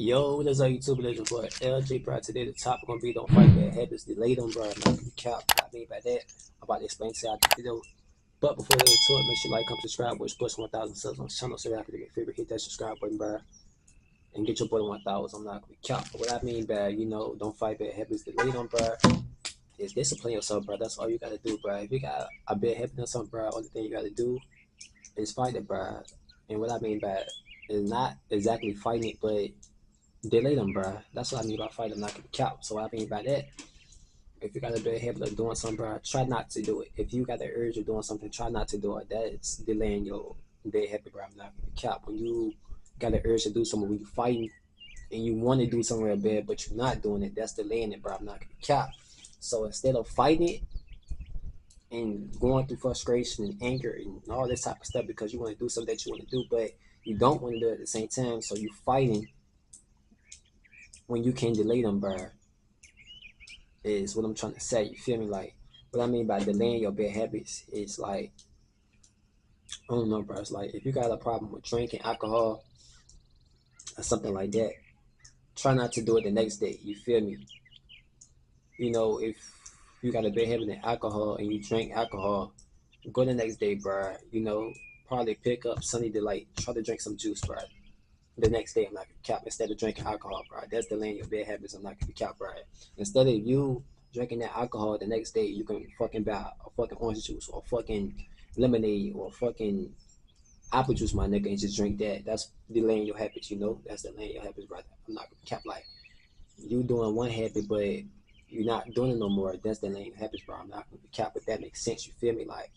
Yo, what is up, YouTube? It's your boy LJ, bro. Today the topic gonna be don't fight bad habits, delay them, bro. Not gonna cap. What I mean by that, I'm about to explain to you the video. But before we get into it, make sure you like, comment, subscribe, boys. Push 1,000 subs on the channel so you can get your favorite. Hit that subscribe button, bro, and get your boy 1,000. I'm not gonna cap. But what I mean by don't fight bad habits, delay them, bro. Is discipline yourself, bro. That's all you gotta do, bro. If you got a bad habit or something, bro, only thing you gotta do is fight it, bro. And what I mean by is not exactly fighting it, but delay them, bro. That's what I mean by fight them, not gonna cap. So what I mean by that, if you got a bad habit of doing something, bro, try not to do it. If you got the urge of doing something, try not to do it. That's delaying your bad habit, bro. I'm not gonna cap. When you got the urge to do something, when you fighting and you want to do something real bad, but you're not doing it, that's delaying it, bro. I'm not gonna cap. So instead of fighting it and going through frustration and anger and all this type of stuff because you want to do something that you want to do, but you don't want to do it at the same time, so you fighting when you can delay them, bro, is what I'm trying to say. You feel me? Like what I mean by delaying your bad habits is like I don't know, bro. It's like if you got a problem with drinking alcohol or something like that, try not to do it the next day. You feel me? If you got a bad habit in alcohol and you drink alcohol, go the next day, bro. Probably pick up Sunny Delight. Try to drink some juice, bro. The next day, I'm not gonna cap. Instead of drinking alcohol, bro. That's delaying your bad habits. I'm not gonna cap, bro. Instead of you drinking that alcohol the next day, you can fucking buy a fucking orange juice or fucking lemonade or fucking apple juice, my nigga, and just drink that. That's delaying your habits. That's delaying your habits, brother. I'm not gonna cap. Like you doing one habit, but you're not doing it no more. That's delaying your habits, bro. I'm not gonna cap. If that makes sense, you feel me? Like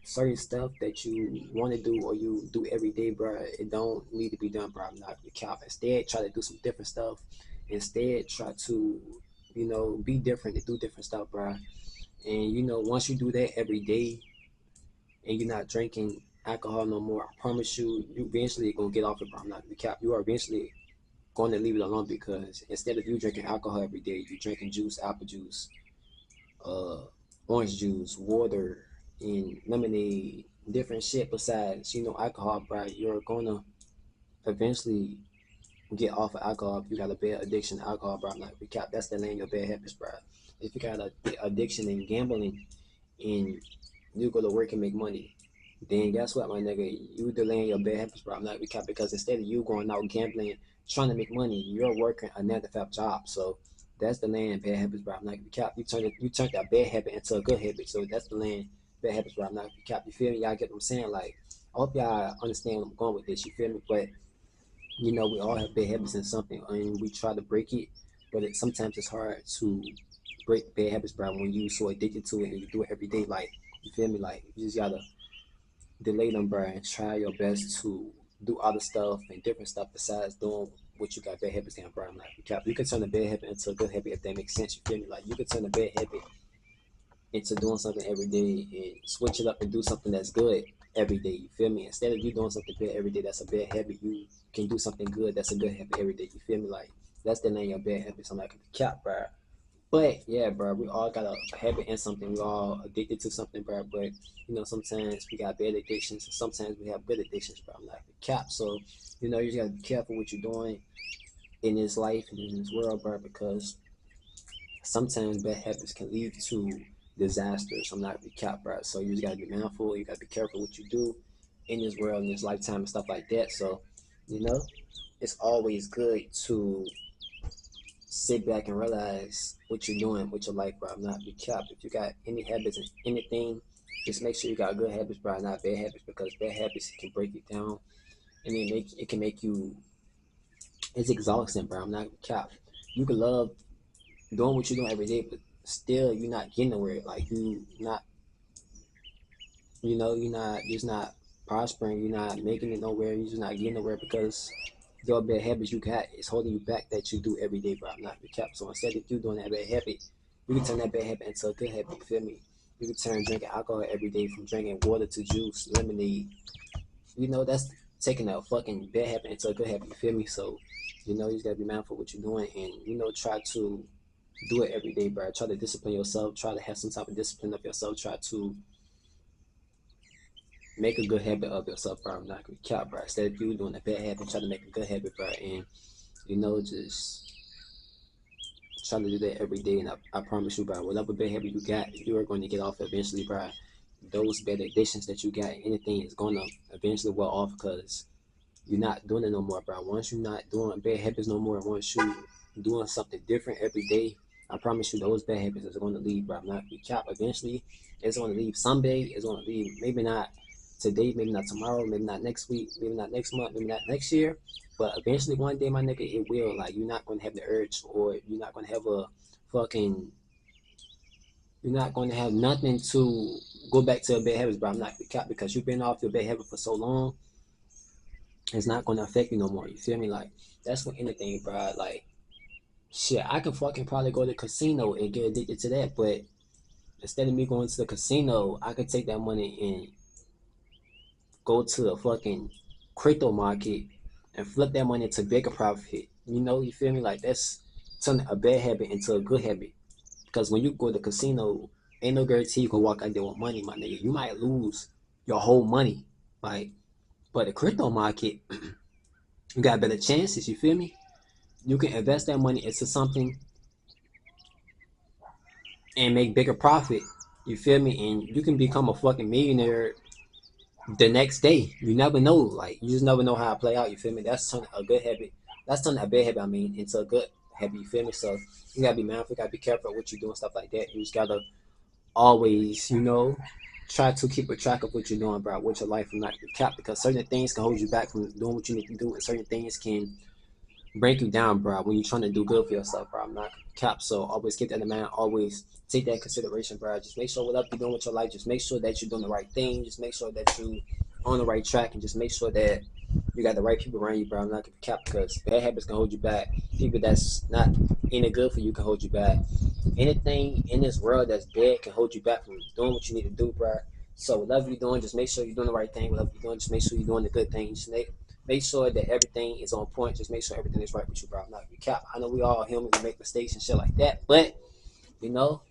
certain stuff that you want to do or you do every day, bro, it don't need to be done, bro. I'm not gonna cap. Instead, try to do some different stuff. Instead, try to, be different and do different stuff, bro. And once you do that every day and you're not drinking alcohol no more, I promise you, you eventually gonna get off it, bro. I'm not gonna cap. You are eventually going to leave it alone because instead of you drinking alcohol every day, you're drinking juice, apple juice, uh, orange juice, water, and lemonade, different shit besides, alcohol, bro. You're gonna eventually get off of alcohol if you got a bad addiction to alcohol, bro. I'm not recap. That's the lane your bad habits, bro. If you got a addiction in gambling and you go to work and make money, then guess what, my nigga? You delaying your bad habits, bro. I'm not recap because instead of you going out gambling, trying to make money, you're working a 9 to 5 job. So that's the land bad habits, bro. I'm not recap. You turned that bad habit into a good habit. So that's the land bad habits, bro. I'm not recap. You feel me? Y'all get what I'm saying? Like I hope y'all understand where I'm going with this. You feel me? But we all have bad habits in something, and we try to break it, but sometimes it's hard to break bad habits, bro. When you so addicted to it and you do it every day, like you feel me? Like you just gotta delay them, bro, and try your best to do other stuff and different stuff besides doing what you got bad habits in, bro. I'm like, you can turn a bad habit into a good habit if that makes sense. You feel me? Like you can turn a bad habit into doing something every day and switch it up and do something that's good every day. You feel me? Instead of you doing something bad every day, that's a bad habit. You can do something good. That's a good habit every day. You feel me? Like that's the name of bad habits. I'm like cap, bro. But yeah, bro, we all got a habit in something. We all addicted to something, bro. But sometimes we got bad addictions. And sometimes we have good addictions, bro. I'm like cap. So you just gotta be careful what you're doing in this life and in this world, bro, because sometimes bad habits can lead to disasters. I'm not gonna cap, bro. So you just gotta be mindful. You gotta be careful what you do in this world, in this lifetime, and stuff like that. So, you know, it's always good to sit back and realize what you're doing with your life, bro. I'm not gonna cap. If you got any habits and anything, just make sure you got good habits, bro, not bad habits, because bad habits can break you down and it can make you. It's exhausting, bro. I'm not gonna cap. You can love doing what you're doing every day, but still you're not getting nowhere. Like you're not just not prospering, you're not making it nowhere, you're just not getting nowhere because your bad habits you got is holding you back that you do every day, bro. I'm not gonna cap. So instead of you doing that bad habit, you can turn that bad habit into a good habit, you feel me? You can turn drinking alcohol every day from drinking water to juice, lemonade. That's taking a fucking bad habit into a good habit, you feel me? So, you just gotta be mindful of what you're doing and try to do it every day, bro. Try to discipline yourself. Try to have some type of discipline of yourself. Try to make a good habit of yourself, bro. I'm not gonna cap, bro. Instead of you doing a bad habit, try to make a good habit, bro. And just try to do that every day, and I promise you, bro, whatever bad habit you got, you are going to get off eventually, bro. Those bad addictions that you got, anything is gonna eventually wear off because you're not doing it no more, bro. Once you're not doing bad habits no more, once you doing something different every day, I promise you those bad habits is going to leave, bro. I'm not be cap. Eventually, it's going to leave someday. It's going to leave. Maybe not today, maybe not tomorrow, maybe not next week, maybe not next month, maybe not next year. But eventually, one day, my nigga, it will. Like you're not going to have the urge, or you're not going to have a fucking. You're not going to have nothing to go back to a bad habits, bro. I'm not be cap because you've been off your bad habit for so long. It's not going to affect you no more. You feel me? Like that's what anything, bro. Like shit, I can fucking probably go to the casino and get addicted to that, but instead of me going to the casino, I could take that money and go to the fucking crypto market and flip that money into bigger profit. You feel me? Like that's turning a bad habit into a good habit. Because when you go to the casino, ain't no guarantee you can walk out there with money, my nigga. You might lose your whole money. Like, but the crypto market, you got better chances, you feel me? You can invest that money into something and make bigger profit. You feel me? And you can become a fucking millionaire the next day. You never know. Like you just never know how it play out. You feel me? That's turning a good habit. That's turning a bad habit. I mean, into a good habit. You feel me? So you gotta be mindful. You gotta be careful of what you do and stuff like that. You just gotta always, try to keep a track of what you're doing, bro. With your life and not your cap, because certain things can hold you back from doing what you need to do, and certain things can break you down, bro, when you're trying to do good for yourself, bro. I'm not cap, so always keep that in mind. Always take that in consideration, bro. Just make sure whatever you're doing with your life, just make sure that you're doing the right thing. Just make sure that you on the right track, and just make sure that you got the right people around you, bro. I'm not gonna cap because bad habits can hold you back. People that's not any good for you can hold you back. Anything in this world that's bad can hold you back from doing what you need to do, bro. So whatever you're doing, just make sure you're doing the right thing. Whatever you're doing, just make sure you're doing the good thing. Just make sure that everything is on point. Just make sure everything is right with you, bro. I'm not gonna cap. I know we all human, we make mistakes and shit like that, but you know,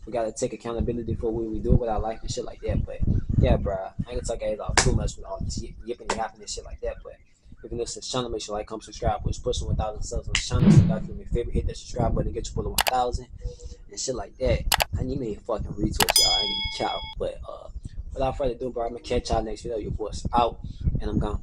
we gotta take accountability for what we do with our life and shit like that. But yeah, bro, I ain't gonna talk guys off too much with all this yipping and yapping and shit like that. But if you're listening to this channel, make sure like, comment, subscribe. We're pushing 1,000 subs on the channel. So if you do me a favor, hit that subscribe button and get you below 1,000 and shit like that. I need me a fucking retweet, y'all. I ain't even count. But without further ado, bro, I'm gonna catch y'all next video. Your boy's out, and I'm gone.